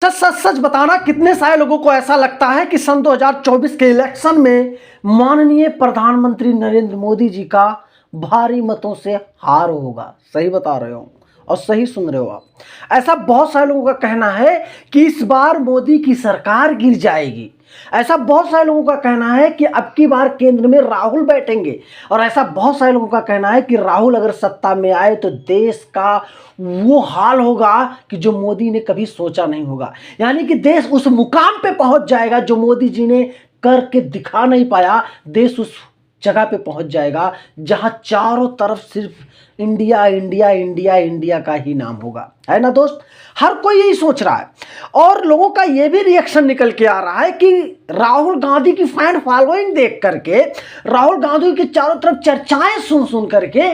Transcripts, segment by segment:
सच सच सच बताना, कितने सारे लोगों को ऐसा लगता है कि सन 2024 के इलेक्शन में माननीय प्रधानमंत्री नरेंद्र मोदी जी का भारी मतों से हार होगा। सही बता रहे हो और सही सुन रहे हो आप। ऐसा बहुत सारे लोगों का कहना है कि इस बार मोदी की सरकार गिर जाएगी। ऐसा बहुत सारे लोगों का कहना है कि अब की बार केंद्र में राहुल बैठेंगे। और ऐसा बहुत सारे लोगों का कहना है कि राहुल अगर सत्ता में आए तो देश का वो हाल होगा कि जो मोदी ने कभी सोचा नहीं होगा। यानी कि देश उस मुकाम पे पहुंच जाएगा जो मोदी जी ने करके दिखा नहीं पाया। देश उस जगह पे पहुंच जाएगा जहां चारों तरफ सिर्फ इंडिया इंडिया इंडिया इंडिया का ही नाम होगा। है ना दोस्त, हर कोई यही सोच रहा है। और लोगों का यह भी रिएक्शन निकल के आ रहा है कि राहुल गांधी की फैन फॉलोइंग देख करके, राहुल गांधी की चारों तरफ चर्चाएं सुन सुन करके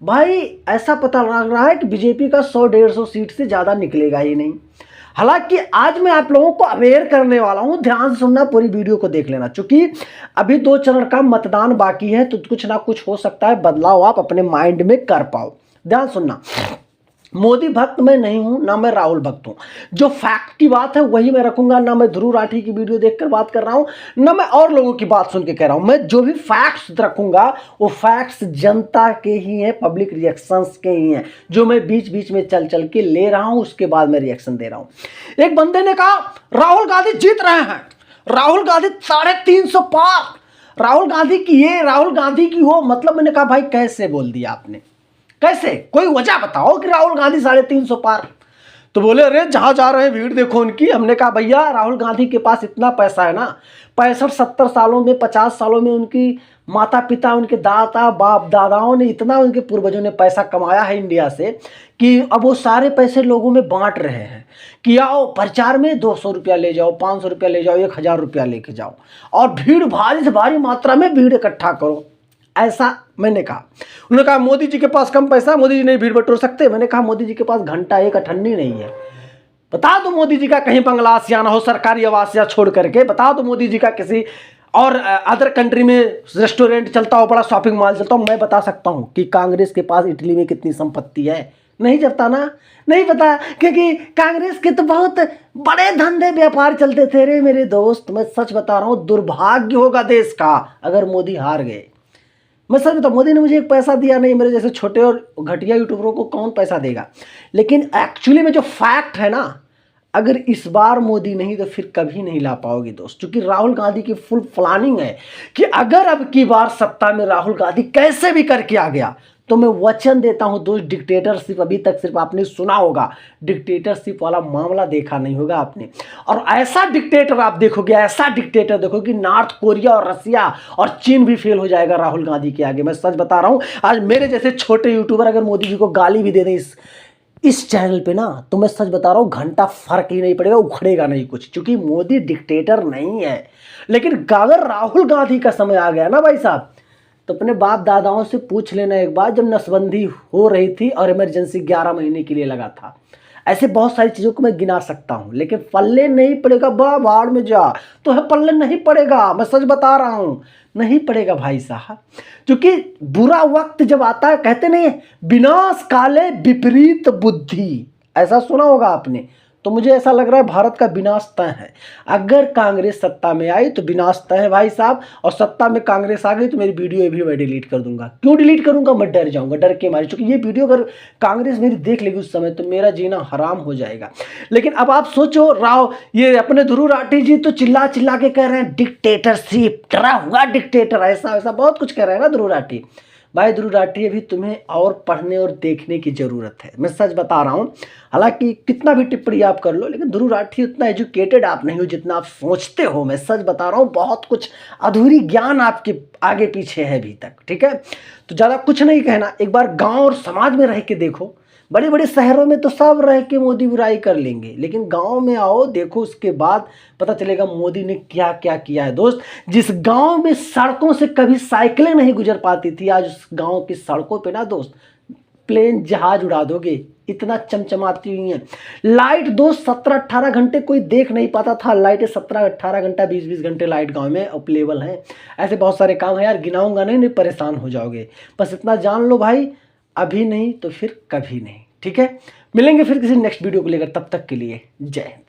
भाई ऐसा पता लग रहा है कि बीजेपी का 100-150 सीट से ज्यादा निकलेगा ही नहीं। हालांकि आज मैं आप लोगों को अवेयर करने वाला हूं, ध्यान से सुनना, पूरी वीडियो को देख लेना। चूंकि अभी 2 चरण का मतदान बाकी है तो कुछ ना कुछ हो सकता है बदलाव आप अपने माइंड में कर पाओ। ध्यान सुनना, मोदी भक्त मैं नहीं हूं, ना मैं राहुल भक्त हूं। जो फैक्ट की बात है वही मैं रखूंगा, ना मैं ध्रुव राठी की वीडियो देखकर बात कर रहा हूं, ना मैं और लोगों की बात सुन के कह रहा हूं। मैं जो भी फैक्ट्स रखूंगा वो फैक्ट्स जनता के ही हैं, पब्लिक रिएक्शंस के ही हैं, जो मैं बीच बीच में चल चल के ले रहा हूं, उसके बाद मैं रिएक्शन दे रहा हूं। एक बंदे ने कहा राहुल गांधी जीत रहे हैं, राहुल गांधी 350 पार, राहुल गांधी की ये, राहुल गांधी की वो। मतलब मैंने कहा भाई कैसे बोल दिया आपने, कैसे, कोई वजह बताओ कि राहुल गांधी 350 पार। तो बोले अरे जहां जा रहे हैं भीड़ देखो उनकी। हमने कहा भैया राहुल गांधी के पास इतना पैसा है ना, 65-70 सालों में, 50 सालों में उनकी माता पिता, उनके दादा बाप दादाओं ने, इतना उनके पूर्वजों ने पैसा कमाया है इंडिया से कि अब वो सारे पैसे लोगों में बांट रहे हैं कि आओ प्रचार में 200 रुपया ले जाओ, 500 रुपया ले जाओ, 1000 रुपया लेके जाओ और भीड़ भारी से भारी मात्रा में भीड़ इकट्ठा करो। ऐसा मैंने कहा। उन्होंने कहा मोदी जी के पास कम पैसा, मोदी जी नहीं भीड़ बटोर सकते। मैंने कहा मोदी जी के पास घंटा एक अठन्नी नहीं है। बता दो मोदी जी का कहीं बंगला आसियाना हो, सरकारी आवास या छोड़ करके बता दो मोदी जी का किसी और अदर कंट्री में रेस्टोरेंट चलता हो, बड़ा शॉपिंग मॉल चलता हो। मैं बता सकता हूं कि कांग्रेस के पास इटली में कितनी संपत्ति है। नहीं चलता ना, नहीं पता, क्योंकि कांग्रेस के तो बहुत बड़े धंधे व्यापार चलते थे रे मेरे दोस्त। मैं सच बता रहा हूं, दुर्भाग्य होगा देश का अगर मोदी हार गए। मैं सच बता, मोदी ने मुझे एक पैसा दिया नहीं, मेरे जैसे छोटे और घटिया यूट्यूबरों को कौन पैसा देगा। लेकिन एक्चुअली में जो फैक्ट है ना, अगर इस बार मोदी नहीं तो फिर कभी नहीं ला पाओगे दोस्त। क्योंकि राहुल गांधी की फुल प्लानिंग है कि अगर अब की बार सत्ता में राहुल गांधी कैसे भी करके आ गया तो मैं वचन देता हूं दोस्त, डिक्टेटरशिप अभी तक सिर्फ आपने सुना होगा, डिक्टेटरशिप वाला मामला देखा नहीं होगा आपने। और ऐसा डिक्टेटर आप देखोगे, ऐसा डिक्टेटर देखोगे, नॉर्थ कोरिया और रसिया और चीन भी फेल हो जाएगा राहुल गांधी के आगे। मैं सच बता रहा हूं, आज मेरे जैसे छोटे यूट्यूबर अगर मोदी जी को गाली भी दे दें इस चैनल पे ना, तो मैं सच बता रहा हूं घंटा फर्क ही नहीं पड़ेगा, उखड़ेगा नहीं कुछ, क्योंकि मोदी डिक्टेटर नहीं है। लेकिन अगर राहुल गांधी का समय आ गया ना भाई साहब, तो अपने बाप दादाओं से पूछ लेना एक बार, जब नसबंदी हो रही थी और इमरजेंसी 11 महीने के लिए लगा था। ऐसे बहुत सारी चीज़ों को मैं गिना सकता हूं, लेकिन पल्ले नहीं पड़ेगा, बाढ़ में जा तो है, पल्ले नहीं पड़ेगा। मैं सच बता रहा हूं, नहीं पड़ेगा भाई साहब। क्योंकि बुरा वक्त जब आता है, कहते नहीं है विनाश काले विपरीत बुद्धि, ऐसा सुना होगा आपने। तो मुझे ऐसा लग रहा है भारत का विनाश तय है। अगर कांग्रेस सत्ता में आई तो विनाश तय है भाई साहब। और सत्ता में कांग्रेस आ गई तो मेरी वीडियो भी मैं डिलीट कर दूंगा। क्यों डिलीट करूंगा? मैं डर जाऊंगा, डर के मारे, क्योंकि ये वीडियो अगर कांग्रेस मेरी देख लेगी उस समय तो मेरा जीना हराम हो जाएगा। लेकिन अब आप सोचो, ये अपने ध्रुव राठी जी तो चिल्ला चिल्ला के कह रहे हैं डिक्टेटरशिप, डरा हुआ डिक्टेटर, ऐसा ऐसा बहुत कुछ कह रहे हैं ना ध्रुव राठी। भाई ध्रुव राठी, अभी तुम्हें और पढ़ने और देखने की जरूरत है, मैं सच बता रहा हूं। हालांकि कितना भी टिप्पणी आप कर लो, लेकिन ध्रुव राठी उतना एजुकेटेड आप नहीं हो जितना आप सोचते हो। मैं सच बता रहा हूं, बहुत कुछ अधूरी ज्ञान आपके आगे पीछे है अभी तक, ठीक है। तो ज़्यादा कुछ नहीं कहना, एक बार गाँव और समाज में रह के देखो। बड़े बड़े शहरों में तो सब रह के मोदी बुराई कर लेंगे, लेकिन गांव में आओ, देखो, उसके बाद पता चलेगा मोदी ने क्या क्या किया है दोस्त। जिस गांव में सड़कों से कभी साइकिलें नहीं गुजर पाती थी, आज उस गांव की सड़कों पे ना दोस्त प्लेन जहाज उड़ा दोगे, इतना चमचमाती हुई है। लाइट दोस्त 17-18 घंटे कोई देख नहीं पाता था, लाइटें 17-18 घंटा, 20-20 घंटे लाइट गांव में अवेलेबल है। ऐसे बहुत सारे काम है यार, गिनाऊंगा नहीं परेशान हो जाओगे। बस इतना जान लो भाई, अभी नहीं तो फिर कभी नहीं, ठीक है। मिलेंगे फिर किसी नेक्स्ट वीडियो को लेकर, तब तक के लिए जय हिंद।